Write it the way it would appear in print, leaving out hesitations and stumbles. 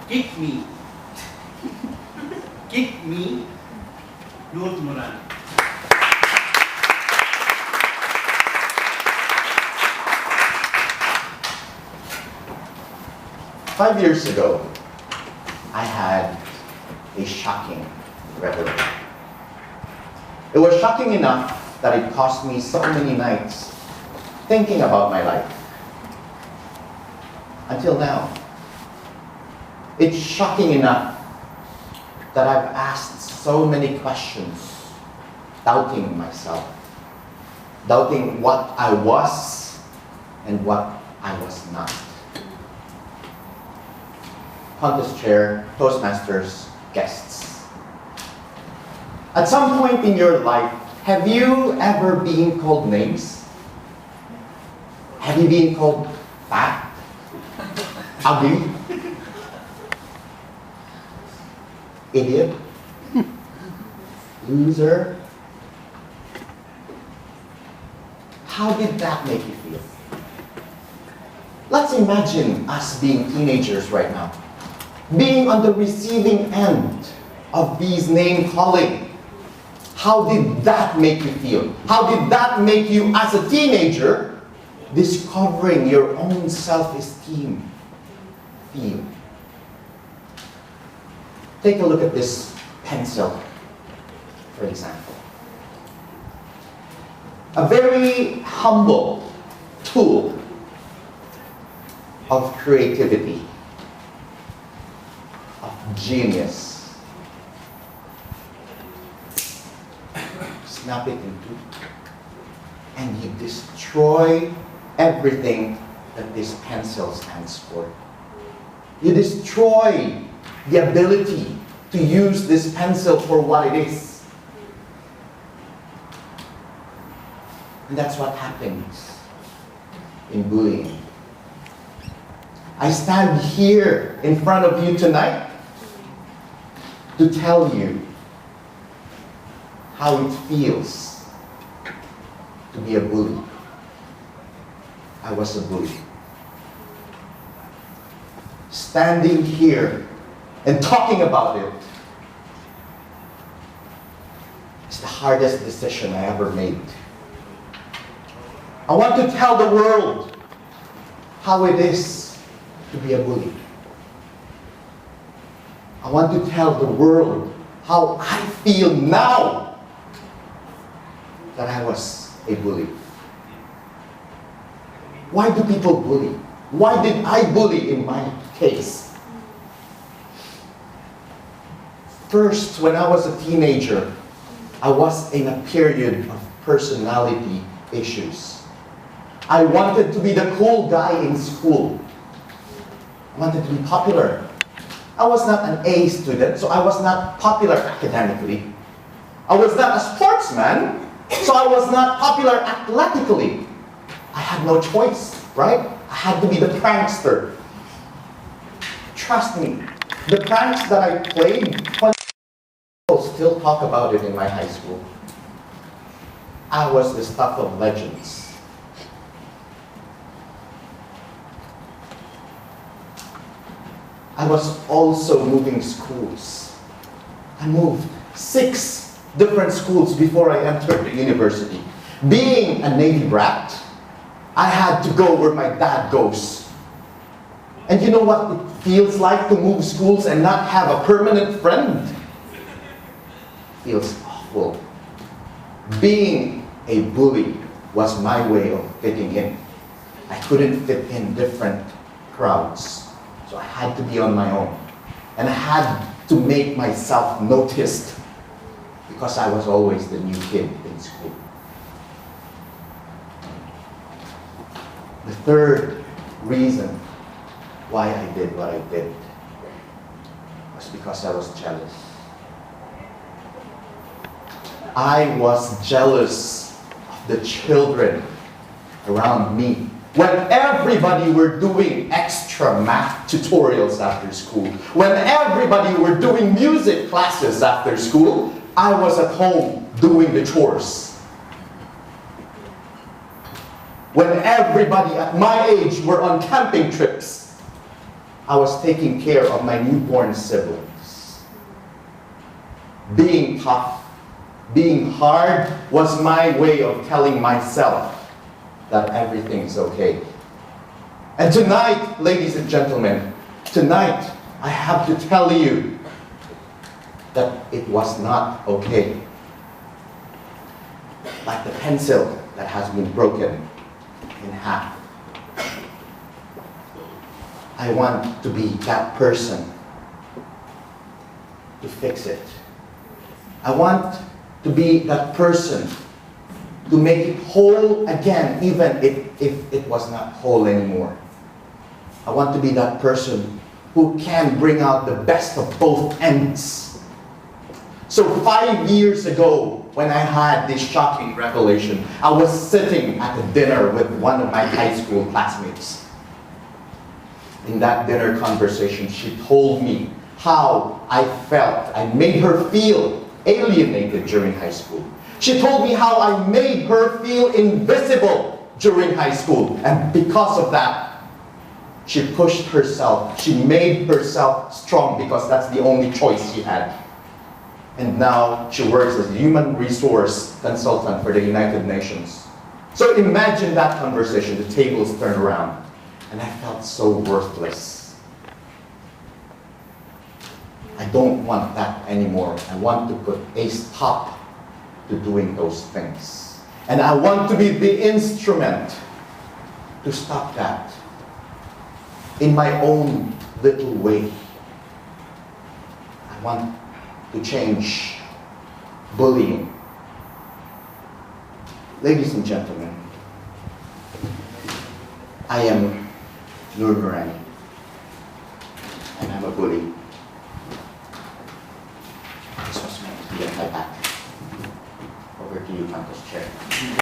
Kick me. Kick me, Nurani. 5 years ago, I had a shocking revelation. It was shocking enough that it cost me so many nights thinking about my life. Until now. It's shocking enough that I've asked so many questions, doubting myself, doubting what I was and what I was not. Contest chair, Toastmasters, guests. At some point in your life, have you ever been called names? Have you been called fat? Ugly? Idiot? Loser? How did that make you feel? Let's imagine us being teenagers right now, being on the receiving end of these name calling. How did that make you feel? How did that make you as a teenager discovering your own self-esteem feel? Take a look at this pencil, for example. A very humble tool of creativity, of genius. Snap it in two, and you destroy everything that this pencil stands for. You destroy the ability to use this pencil for what it is. And that's what happens in bullying. I stand here in front of you tonight to tell you how it feels to be a bully. I was a bully. Standing here and talking about it is the hardest decision I ever made. I want to tell the world how it is to be a bully. I want to tell the world how I feel now that I was a bully. Why do people bully? Why did I bully in my case? First, when I was a teenager, I was in a period of personality issues. I wanted to be the cool guy in school. I wanted to be popular. I was not an A student, so I was not popular academically. I was not a sportsman, so I was not popular athletically. I had no choice, right? I had to be the prankster. Trust me, the pranks that I played, people still talk about it in my high school. I was the stuff of legends. I was also moving schools. I moved 6 different schools before I entered the university. Being a Navy brat, I had to go where my dad goes. And you know what it feels like to move schools and not have a permanent friend? Feels awful. Being a bully was my way of fitting in. I couldn't fit in different crowds. So I had to be on my own. And I had to make myself noticed because I was always the new kid in school. The third reason why I did what I did was because I was jealous. I was jealous of the children around me. When everybody were doing extra math tutorials after school, when everybody were doing music classes after school, I was at home doing the chores. When everybody at my age were on camping trips, I was taking care of my newborn siblings. Being tough, being hard was my way of telling myself that everything's okay. And tonight, ladies and gentlemen, tonight I have to tell you that it was not okay. Like the pencil that has been broken in half. I want to be that person to fix it. I want to be that person to make it whole again, even if it was not whole anymore. I want to be that person who can bring out the best of both ends. So 5 years ago, when I had this shocking revelation, I was sitting at a dinner with one of my high school classmates. In that dinner conversation, she told me how I felt. I made her feel alienated during high school. She told me how I made her feel invisible during high school. And because of that, she pushed herself. She made herself strong because that's the only choice she had. And now she works as a human resource consultant for the United Nations. So imagine that conversation, the tables turned around. And I felt so worthless. I don't want that anymore. I want to put a stop to doing those things. And I want to be the instrument to stop that in my own little way. I want to change bullying. Ladies and gentlemen, I am Nurani, and I'm a bully. This was meant to be at my back. Over to you, Campus Chair.